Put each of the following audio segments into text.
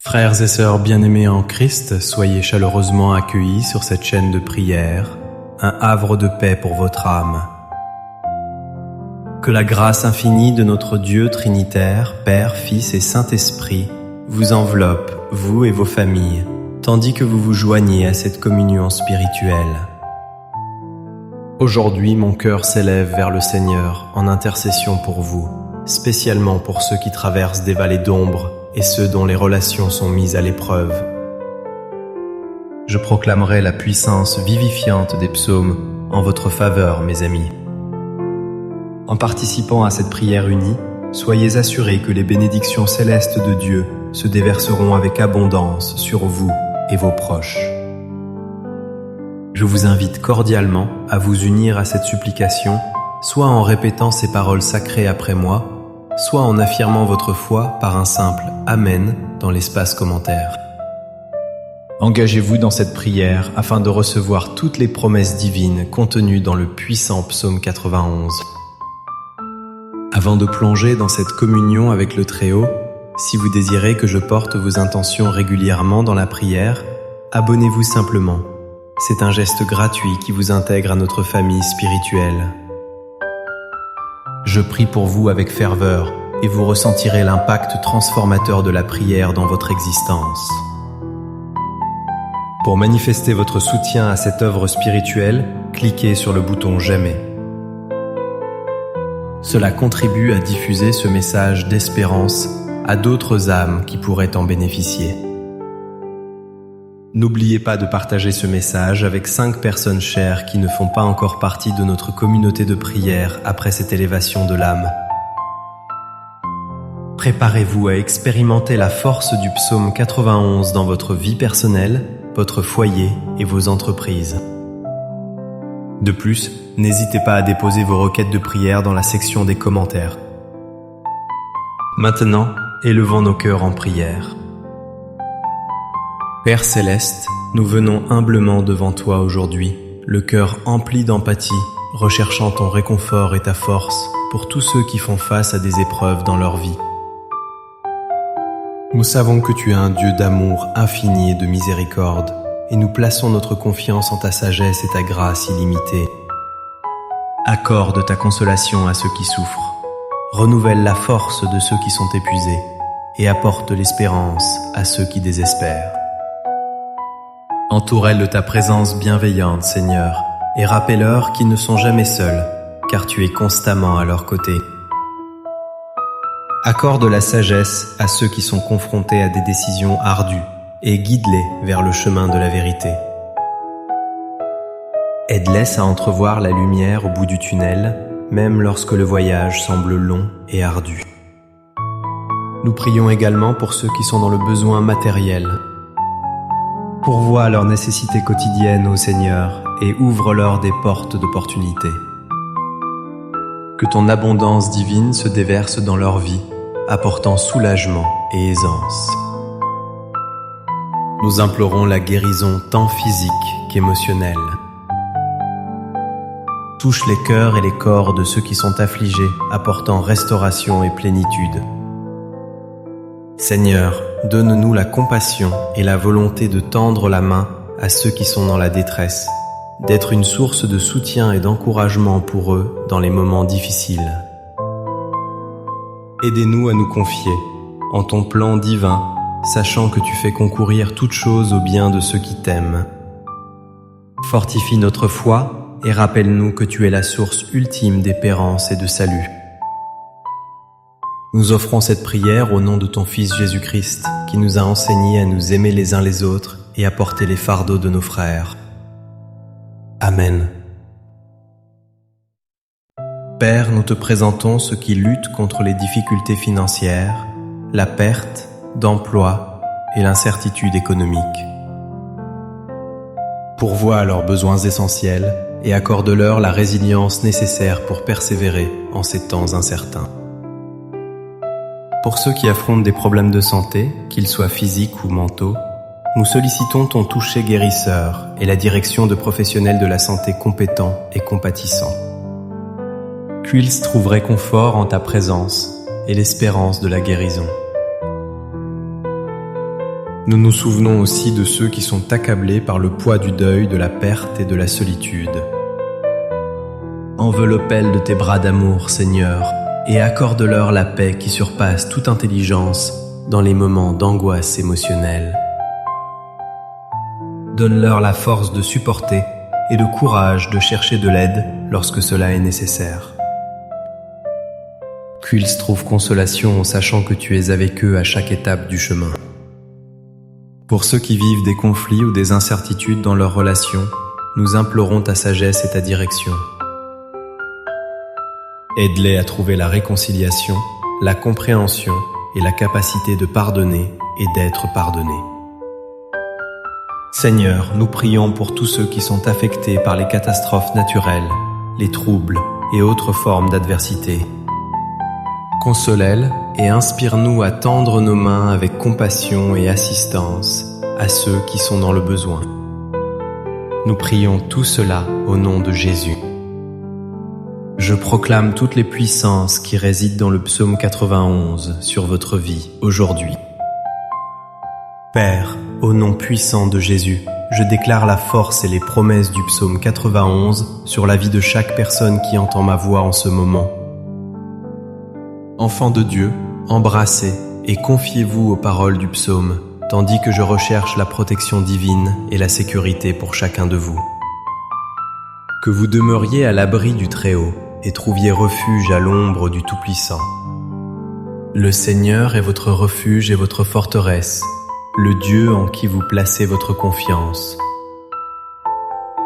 Frères et sœurs bien-aimés en Christ, soyez chaleureusement accueillis sur cette chaîne de prière, un havre de paix pour votre âme. Que la grâce infinie de notre Dieu trinitaire, Père, Fils et Saint-Esprit, vous enveloppe, vous et vos familles, tandis que vous vous joignez à cette communion spirituelle. Aujourd'hui, mon cœur s'élève vers le Seigneur en intercession pour vous, spécialement pour ceux qui traversent des vallées d'ombre et ceux dont les relations sont mises à l'épreuve. Je proclamerai la puissance vivifiante des psaumes en votre faveur, mes amis. En participant à cette prière unie, soyez assurés que les bénédictions célestes de Dieu se déverseront avec abondance sur vous et vos proches. Je vous invite cordialement à vous unir à cette supplication, soit en répétant ces paroles sacrées après moi, soit en affirmant votre foi par un simple « Amen » dans l'espace commentaire. Engagez-vous dans cette prière afin de recevoir toutes les promesses divines contenues dans le puissant psaume 91. Avant de plonger dans cette communion avec le Très-Haut, si vous désirez que je porte vos intentions régulièrement dans la prière, abonnez-vous simplement. C'est un geste gratuit qui vous intègre à notre famille spirituelle. Je prie pour vous avec ferveur et vous ressentirez l'impact transformateur de la prière dans votre existence. Pour manifester votre soutien à cette œuvre spirituelle, cliquez sur le bouton « J'aime ». Cela contribue à diffuser ce message d'espérance à d'autres âmes qui pourraient en bénéficier. N'oubliez pas de partager ce message avec 5 personnes chères qui ne font pas encore partie de notre communauté de prière après cette élévation de l'âme. Préparez-vous à expérimenter la force du psaume 91 dans votre vie personnelle, votre foyer et vos entreprises. De plus, n'hésitez pas à déposer vos requêtes de prière dans la section des commentaires. Maintenant, élevons nos cœurs en prière. Père Céleste, nous venons humblement devant toi aujourd'hui, le cœur empli d'empathie, recherchant ton réconfort et ta force pour tous ceux qui font face à des épreuves dans leur vie. Nous savons que tu es un Dieu d'amour infini et de miséricorde, et nous plaçons notre confiance en ta sagesse et ta grâce illimitée. Accorde ta consolation à ceux qui souffrent, renouvelle la force de ceux qui sont épuisés, et apporte l'espérance à ceux qui désespèrent. Entoure-elles de ta présence bienveillante, Seigneur, et rappelle-leur qu'ils ne sont jamais seuls, car tu es constamment à leur côté. Accorde la sagesse à ceux qui sont confrontés à des décisions ardues, et guide-les vers le chemin de la vérité. Aide-les à entrevoir la lumière au bout du tunnel, même lorsque le voyage semble long et ardu. Nous prions également pour ceux qui sont dans le besoin matériel. Pourvois leurs nécessités quotidiennes, ô Seigneur, et ouvre-leur des portes d'opportunité. Que ton abondance divine se déverse dans leur vie, apportant soulagement et aisance. Nous implorons la guérison tant physique qu'émotionnelle. Touche les cœurs et les corps de ceux qui sont affligés, apportant restauration et plénitude. Seigneur, donne-nous la compassion et la volonté de tendre la main à ceux qui sont dans la détresse, d'être une source de soutien et d'encouragement pour eux dans les moments difficiles. Aidez-nous à nous confier en ton plan divin, sachant que tu fais concourir toutes choses au bien de ceux qui t'aiment. Fortifie notre foi et rappelle-nous que tu es la source ultime d'espérance et de salut. Nous offrons cette prière au nom de ton Fils Jésus-Christ, qui nous a enseigné à nous aimer les uns les autres et à porter les fardeaux de nos frères. Amen. Père, nous te présentons ceux qui luttent contre les difficultés financières, la perte d'emploi et l'incertitude économique. Pourvois à leurs besoins essentiels et accorde-leur la résilience nécessaire pour persévérer en ces temps incertains. Pour ceux qui affrontent des problèmes de santé, qu'ils soient physiques ou mentaux, nous sollicitons ton toucher guérisseur et la direction de professionnels de la santé compétents et compatissants. Qu'ils trouvent réconfort en ta présence et l'espérance de la guérison. Nous nous souvenons aussi de ceux qui sont accablés par le poids du deuil, de la perte et de la solitude. Enveloppe-elles de tes bras d'amour, Seigneur, et accorde-leur la paix qui surpasse toute intelligence dans les moments d'angoisse émotionnelle. Donne-leur la force de supporter et le courage de chercher de l'aide lorsque cela est nécessaire. Qu'ils trouvent consolation en sachant que tu es avec eux à chaque étape du chemin. Pour ceux qui vivent des conflits ou des incertitudes dans leurs relations, nous implorons ta sagesse et ta direction. Aide-les à trouver la réconciliation, la compréhension et la capacité de pardonner et d'être pardonnés. Seigneur, nous prions pour tous ceux qui sont affectés par les catastrophes naturelles, les troubles et autres formes d'adversité. Console-elles et inspire-nous à tendre nos mains avec compassion et assistance à ceux qui sont dans le besoin. Nous prions tout cela au nom de Jésus. Je proclame toutes les puissances qui résident dans le psaume 91 sur votre vie aujourd'hui. Père, au nom puissant de Jésus, je déclare la force et les promesses du psaume 91 sur la vie de chaque personne qui entend ma voix en ce moment. Enfants de Dieu, embrassez et confiez-vous aux paroles du psaume, tandis que je recherche la protection divine et la sécurité pour chacun de vous. Que vous demeuriez à l'abri du Très-Haut et trouviez refuge à l'ombre du Tout-Puissant. Le Seigneur est votre refuge et votre forteresse, le Dieu en qui vous placez votre confiance.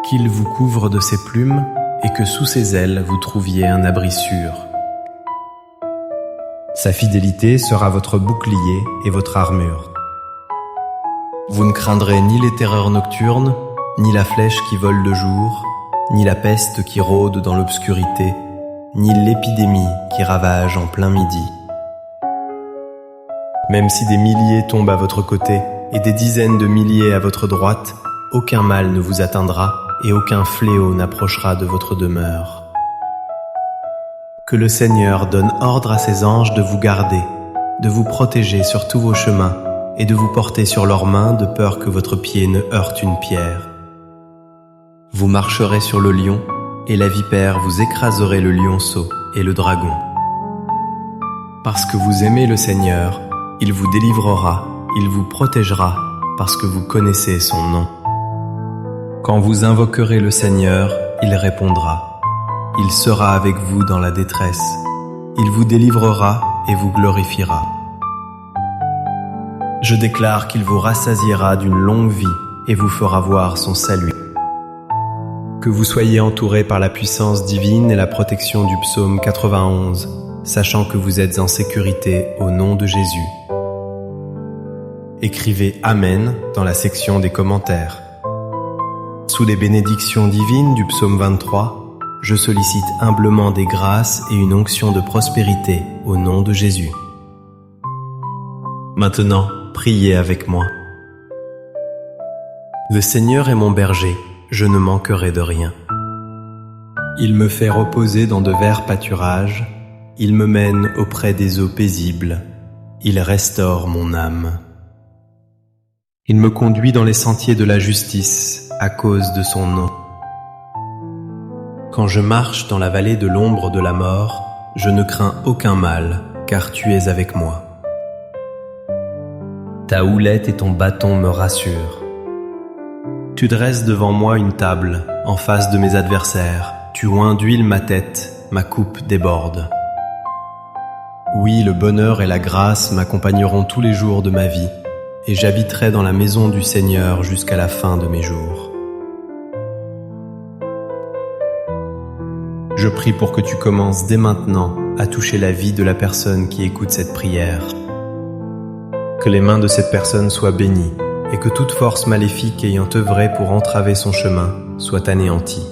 Qu'il vous couvre de ses plumes et que sous ses ailes vous trouviez un abri sûr. Sa fidélité sera votre bouclier et votre armure. Vous ne craindrez ni les terreurs nocturnes, ni la flèche qui vole de jour, ni la peste qui rôde dans l'obscurité, ni l'épidémie qui ravage en plein midi. Même si des milliers tombent à votre côté et des dizaines de milliers à votre droite, aucun mal ne vous atteindra et aucun fléau n'approchera de votre demeure. Que le Seigneur donne ordre à ses anges de vous garder, de vous protéger sur tous vos chemins et de vous porter sur leurs mains de peur que votre pied ne heurte une pierre. Vous marcherez sur le lion et la vipère, vous écraserez le lionceau et le dragon. Parce que vous aimez le Seigneur, il vous délivrera, il vous protégera, parce que vous connaissez son nom. Quand vous invoquerez le Seigneur, il répondra. Il sera avec vous dans la détresse. Il vous délivrera et vous glorifiera. Je déclare qu'il vous rassasiera d'une longue vie et vous fera voir son salut. Que vous soyez entourés par la puissance divine et la protection du psaume 91, sachant que vous êtes en sécurité au nom de Jésus. Écrivez Amen dans la section des commentaires. Sous les bénédictions divines du psaume 23, je sollicite humblement des grâces et une onction de prospérité au nom de Jésus. Maintenant, priez avec moi. Le Seigneur est mon berger, je ne manquerai de rien. Il me fait reposer dans de verts pâturages, il me mène auprès des eaux paisibles, il restaure mon âme. Il me conduit dans les sentiers de la justice à cause de son nom. Quand je marche dans la vallée de l'ombre de la mort, je ne crains aucun mal, car tu es avec moi. Ta houlette et ton bâton me rassurent. Tu dresses devant moi une table, en face de mes adversaires. Tu oins d'huile ma tête, ma coupe déborde. Oui, le bonheur et la grâce m'accompagneront tous les jours de ma vie, et j'habiterai dans la maison du Seigneur jusqu'à la fin de mes jours. Je prie pour que tu commences dès maintenant à toucher la vie de la personne qui écoute cette prière. Que les mains de cette personne soient bénies et que toute force maléfique ayant œuvré pour entraver son chemin soit anéantie.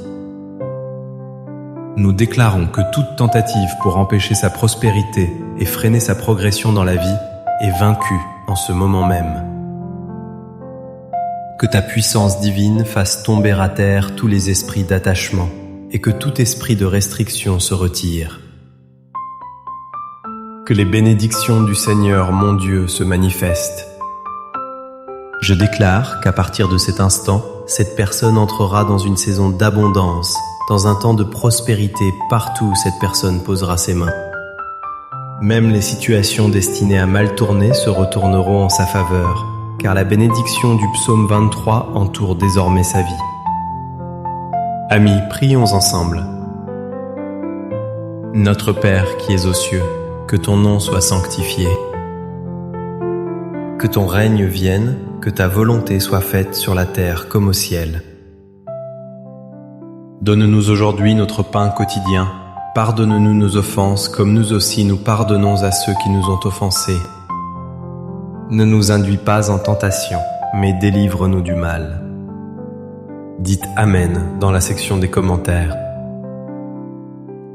Nous déclarons que toute tentative pour empêcher sa prospérité et freiner sa progression dans la vie est vaincue en ce moment même. Que ta puissance divine fasse tomber à terre tous les esprits d'attachement et que tout esprit de restriction se retire. Que les bénédictions du Seigneur mon Dieu se manifestent. Je déclare qu'à partir de cet instant, cette personne entrera dans une saison d'abondance, dans un temps de prospérité partout où cette personne posera ses mains. Même les situations destinées à mal tourner se retourneront en sa faveur, car la bénédiction du psaume 23 entoure désormais sa vie. Amis, prions ensemble. Notre Père qui es aux cieux, que ton nom soit sanctifié. Que ton règne vienne, que ta volonté soit faite sur la terre comme au ciel. Donne-nous aujourd'hui notre pain quotidien. Pardonne-nous nos offenses comme nous aussi nous pardonnons à ceux qui nous ont offensés. Ne nous induis pas en tentation, mais délivre-nous du mal. Dites Amen dans la section des commentaires.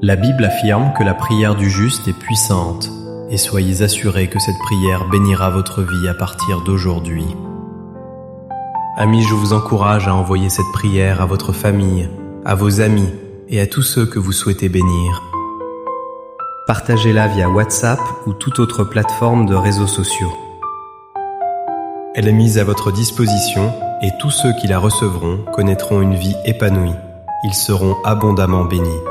La Bible affirme que la prière du juste est puissante, et soyez assurés que cette prière bénira votre vie à partir d'aujourd'hui. Amis, je vous encourage à envoyer cette prière à votre famille, à vos amis et à tous ceux que vous souhaitez bénir. Partagez-la via WhatsApp ou toute autre plateforme de réseaux sociaux. Elle est mise à votre disposition et tous ceux qui la recevront connaîtront une vie épanouie. Ils seront abondamment bénis.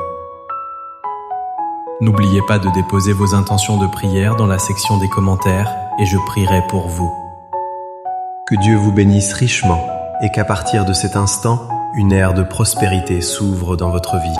N'oubliez pas de déposer vos intentions de prière dans la section des commentaires et je prierai pour vous. Que Dieu vous bénisse richement et qu'à partir de cet instant, une ère de prospérité s'ouvre dans votre vie.